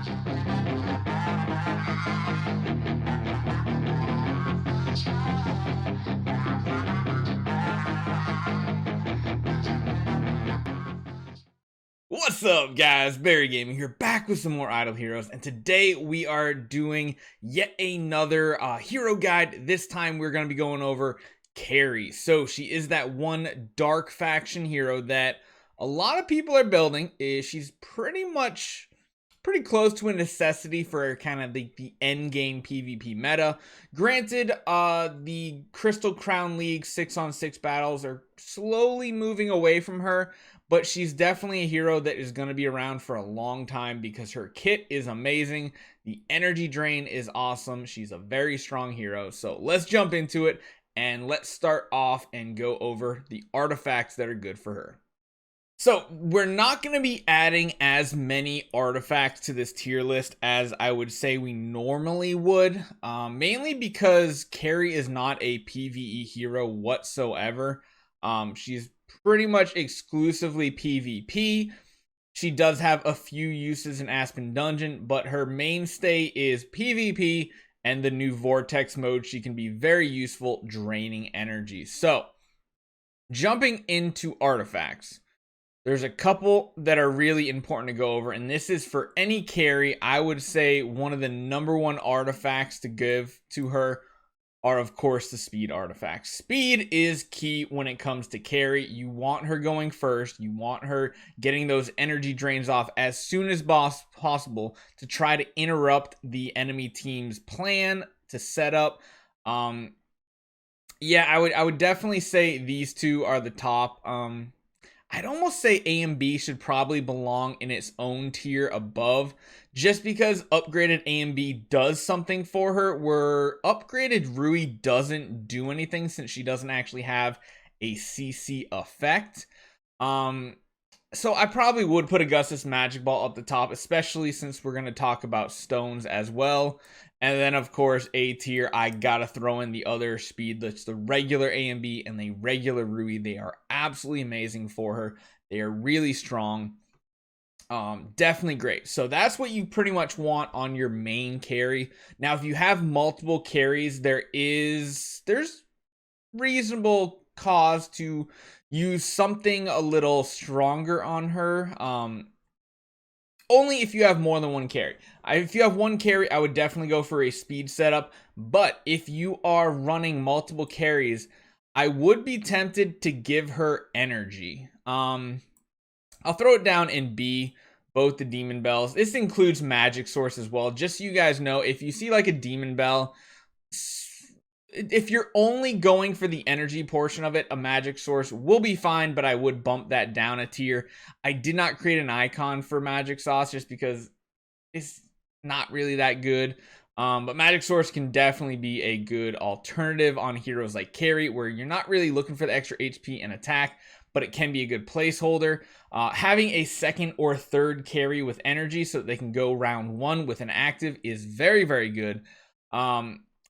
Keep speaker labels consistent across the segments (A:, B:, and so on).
A: What's up, guys? Barry Gaming here, back with some more Idle Heroes, and today we are doing yet another hero guide. This time we're going to be going over Carrie. So she is that one dark faction hero that a lot of people are building. She's pretty close to a necessity for kind of the end game PvP meta. Granted, the Crystal Crown League 6-on-6 battles are slowly moving away from her, but she's definitely a hero that is going to be around for a long time because her kit is amazing. The energy drain is awesome. She's a very strong hero. So let's jump into it and let's start off and go over the artifacts that are good for her. So we're not going to be adding as many artifacts to this tier list as I would say we normally would, mainly because Carrie is not a PvE hero whatsoever. She's pretty much exclusively PvP. She does have a few uses in Aspen Dungeon, but her mainstay is PvP, and the new Vortex mode, she can be very useful draining energy. So, jumping into artifacts, there's a couple that are really important to go over, and this is for any carry. I would say one of the number one artifacts to give to her are, of course, the speed artifacts. Speed is key when it comes to carry. You want her going first. You want her getting those energy drains off as soon as possible to try to interrupt the enemy team's plan to set up. Yeah, I would definitely say these two are the top. I'd almost say A and B should probably belong in its own tier above, just because upgraded A and B does something for her, where upgraded Rui doesn't do anything since she doesn't actually have a CC effect. So I probably would put Augustus Magic Ball up the top, especially since we're going to talk about stones as well. And then, of course, A tier, I gotta throw in the other speed. That's the regular A and B and the regular Rui. They are absolutely amazing for her. They are really strong. Definitely great. So that's what you pretty much want on your main carry. Now, if you have multiple carries, there's reasonable cause to use something a little stronger on her. Only if you have more than one carry. If you have one carry, I would definitely go for a speed setup. But if you are running multiple carries, I would be tempted to give her energy. I'll throw it down in B, both the Demon Bells. This includes Magic Source as well. Just so you guys know, if you see like a Demon Bell, if you're only going for the energy portion of it, a Magic Source will be fine, but I would bump that down a tier. I did not create an icon for Magic Sauce just because it's not really that good. But Magic Source can definitely be a good alternative on heroes like Carrie, where you're not really looking for the extra HP and attack, but it can be a good placeholder. Having a second or third carry with energy so that they can go round one with an active is very, very good.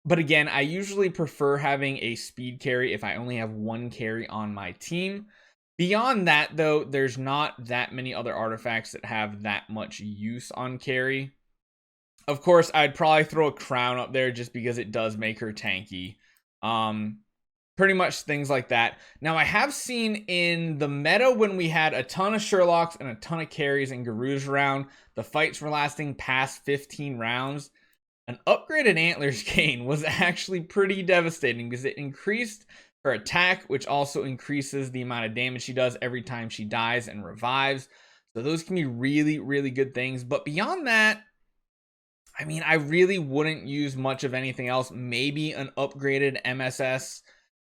A: But again, I usually prefer having a speed carry if I only have one carry on my team. Beyond that, though, there's not that many other artifacts that have that much use on carry. Of course, I'd probably throw a crown up there just because it does make her tanky. Pretty much things like that. Now, I have seen in the meta when we had a ton of Sherlocks and a ton of carries and Garus around, the fights were lasting past 15 rounds. An upgraded Antlers gain was actually pretty devastating because it increased her attack, which also increases the amount of damage she does every time she dies and revives. So those can be really, really good things. But beyond that, I mean, I really wouldn't use much of anything else. Maybe an upgraded MSS.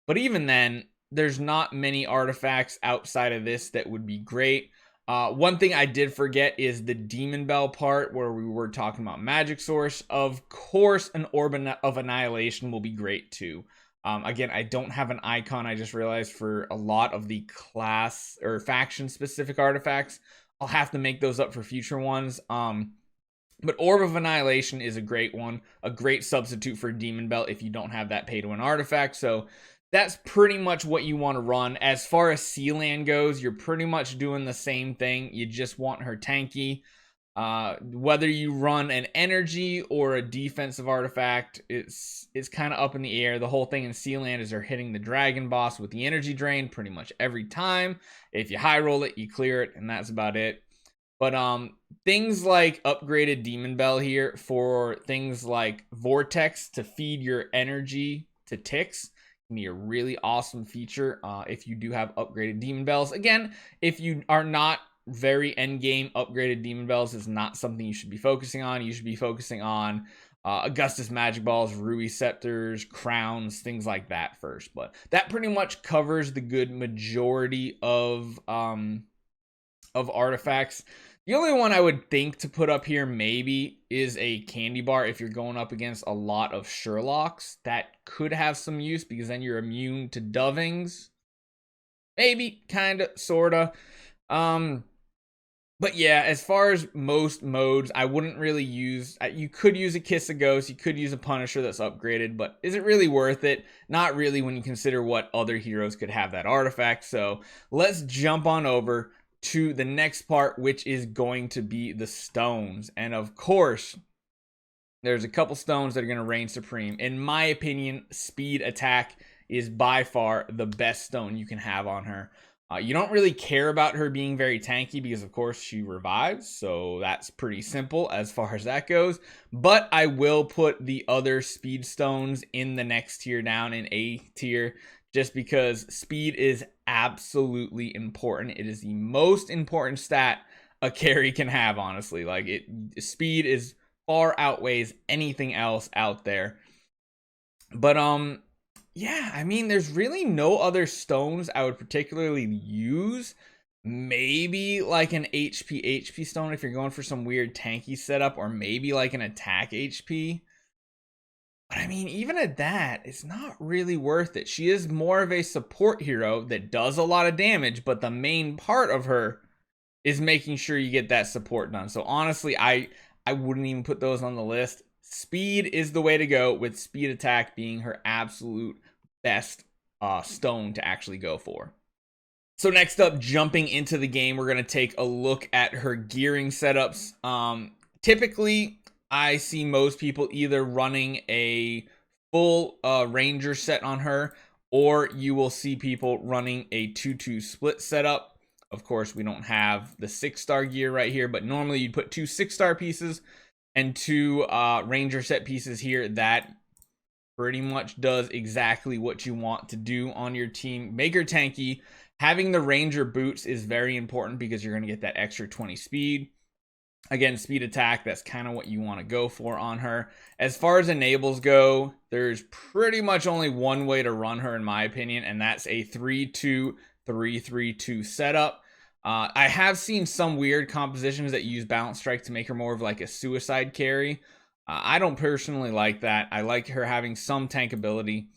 A: But even then, there's not many artifacts outside of this that would be great. One thing I did forget is the Demon Bell part where we were talking about Magic Source. Of course, an Orb of Annihilation will be great too. Again, I don't have an icon. I just realized for a lot of the class or faction specific artifacts, I'll have to make those up for future ones. But Orb of Annihilation is a great one, a great substitute for Demon Bell if you don't have that pay to win artifact. So that's pretty much what you want to run. As far as Sealand goes, you're pretty much doing the same thing. You just want her tanky. Whether you run an energy or a defensive artifact, it's kind of up in the air. The whole thing in Sealand is they're hitting the dragon boss with the energy drain pretty much every time. If you high roll it, you clear it, and that's about it. But things like upgraded Demon Bell here for things like Vortex to feed your energy to ticks can be a really awesome feature if you do have upgraded Demon Bells. Again, if you are not very end game, upgraded Demon Bells is not something you should be focusing on. You should be focusing on Augustus Magic Balls, Ruby Scepters, Crowns, things like that first. But that pretty much covers the good majority of artifacts. The only one I would think to put up here maybe is a candy bar if you're going up against a lot of Sherlocks. That could have some use because then you're immune to Dovings. Maybe, kind of, sort of. But yeah, as far as most modes, I wouldn't really use... You could use a Kiss of Ghost, you could use a Punisher that's upgraded, but is it really worth it? Not really when you consider what other heroes could have that artifact. So let's jump on over to the next part, which is going to be the stones. And of course, there's a couple stones that are going to reign supreme. In my opinion, Speed Attack is by far the best stone you can have on her. You don't really care about her being very tanky because, of course, she revives. So that's pretty simple as far as that goes. But I will put the other speed stones in the next tier down, in A tier, just because speed is absolutely important. It is the most important stat a carry can have, honestly. Like, speed is far outweighs anything else out there. But yeah, I mean, there's really no other stones I would particularly use. Maybe like an HP stone if you're going for some weird tanky setup, or maybe like an attack HP. But I mean, even at that, it's not really worth it. She is more of a support hero that does a lot of damage, but the main part of her is making sure you get that support done. So honestly, I wouldn't even put those on the list. Speed is the way to go, with Speed Attack being her absolute best stone to actually go for. So next up, jumping into the game, we're going to take a look at her gearing setups. Typically, I see most people either running a full Ranger set on her, or you will see people running a 2-2 split setup. Of course, we don't have the 6-star gear right here, but normally you'd put 2 6-star pieces and 2 Ranger set pieces here. That pretty much does exactly what you want to do on your team. Make her tanky. Having the Ranger boots is very important because you're going to get that extra 20 speed. Again, Speed Attack, that's kind of what you want to go for on her. As far as enables go, there's pretty much only one way to run her, in my opinion, and that's a 3-2-3-3-2 setup. I have seen some weird compositions that use Balance Strike to make her more of like a suicide carry. I don't personally like that. I like her having some tank ability.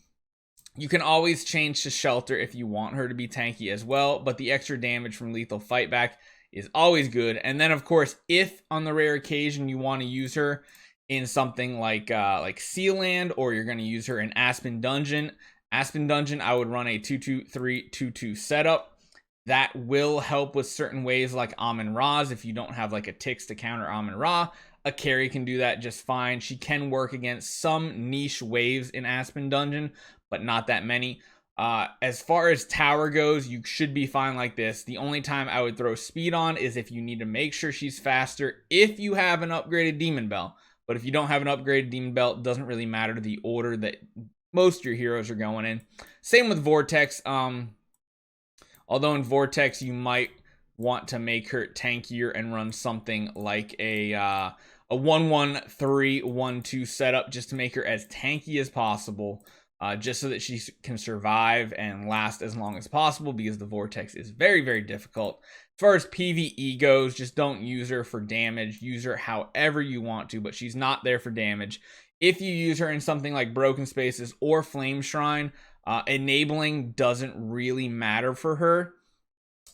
A: You can always change to Shelter if you want her to be tanky as well, but the extra damage from Lethal Fight Back is always good. And then, of course, if on the rare occasion you want to use her in something like Sealand, or you're going to use her in Aspen Dungeon, I would run a 2-2-3-2-2 setup. That will help with certain ways like Amun-Ra's. If you don't have like a Ticks to counter Amun-Ra, a carry can do that just fine. She can work against some niche waves in Aspen Dungeon, but not that many. As far as tower goes, you should be fine like this. The only time I would throw speed on is if you need to make sure she's faster if you have an upgraded Demon Bell. But if you don't have an upgraded Demon Bell, it doesn't really matter the order that most of your heroes are going in. Same with Vortex. Although in Vortex, you might want to make her tankier and run something like a 1-1-3-1-2 setup just to make her as tanky as possible, just so that she can survive and last as long as possible, because the Vortex is very, very difficult. As far as PvE goes, just don't use her for damage. Use her however you want to, but she's not there for damage. If you use her in something like Broken Spaces or Flame Shrine, enabling doesn't really matter for her.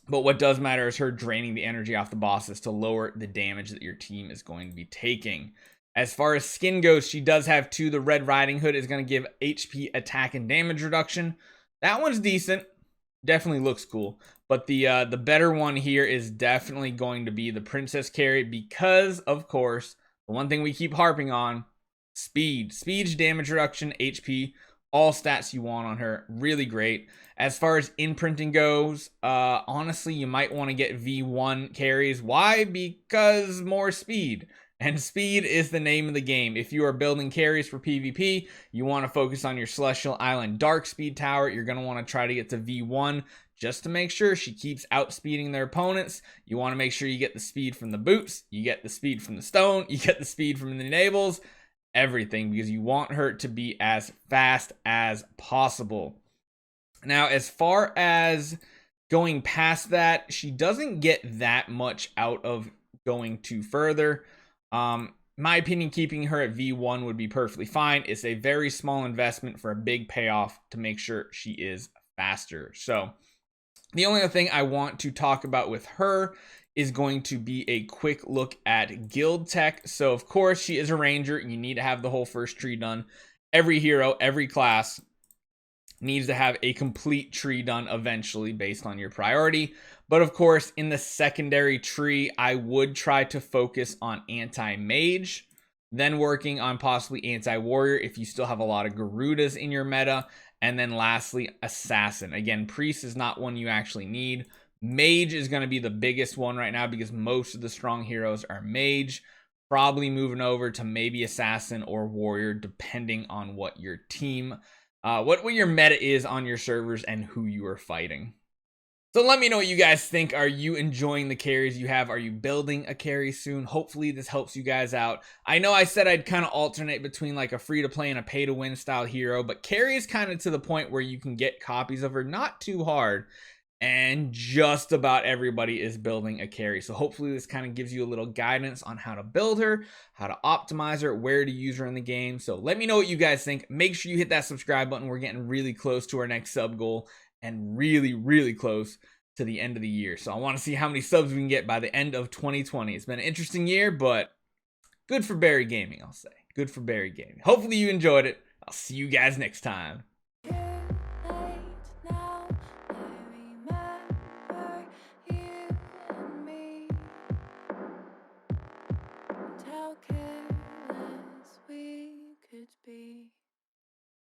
A: But what does matter is her draining the energy off the bosses to lower the damage that your team is going to be taking. As far as skin goes, she does have 2. The Red Riding Hood is going to give HP, attack, and damage reduction. That one's decent. Definitely looks cool. But the better one here is definitely going to be the Princess Carrie because, of course, the one thing we keep harping on, speed. Speed, damage reduction, HP, all stats you want on her. Really great. As far as imprinting goes, honestly, you might want to get V1 carries. Why? Because more speed. And speed is the name of the game. If you are building carries for PvP, you want to focus on your Celestial Island Dark Speed Tower. You're going to want to try to get to V1 just to make sure she keeps outspeeding their opponents. You want to make sure you get the speed from the boots, you get the speed from the stone, you get the speed from the enables, everything, because you want her to be as fast as possible. Now, as far as going past that, she doesn't get that much out of going too further. My opinion, keeping her at V1 would be perfectly fine. It's a very small investment for a big payoff to make sure she is faster. So the only other thing I want to talk about with her is going to be a quick look at guild tech. So of course she is a ranger. You need to have the whole first tree done. Every hero, every class needs to have a complete tree done eventually based on your priority. But of course, in the secondary tree, I would try to focus on anti-mage, then working on possibly anti-warrior if you still have a lot of Garudas in your meta, and then lastly, assassin. Again, priest is not one you actually need. Mage is going to be the biggest one right now because most of the strong heroes are mage. Probably moving over to maybe assassin or warrior depending on what your team what your meta is on your servers and who you are fighting. So let me know what you guys think. Are you enjoying the carries you have? Are you building a carry soon? Hopefully this helps you guys out. I know I said I'd kind of alternate between like a free to play and a pay to win style hero, but Carrie is kind of to the point where you can get copies of her not too hard, and just about everybody is building a carry. So hopefully this kind of gives you a little guidance on how to build her, how to optimize her, where to use her in the game. So let me know what you guys think. Make sure you hit that subscribe button. We're getting really close to our next sub goal and really close to the end of the year. So I want to see how many subs we can get by the end of 2020. It's been an interesting year, but good for Barry Gaming, I'll say. Good for Barry Gaming. Hopefully you enjoyed it. I'll see you guys next time.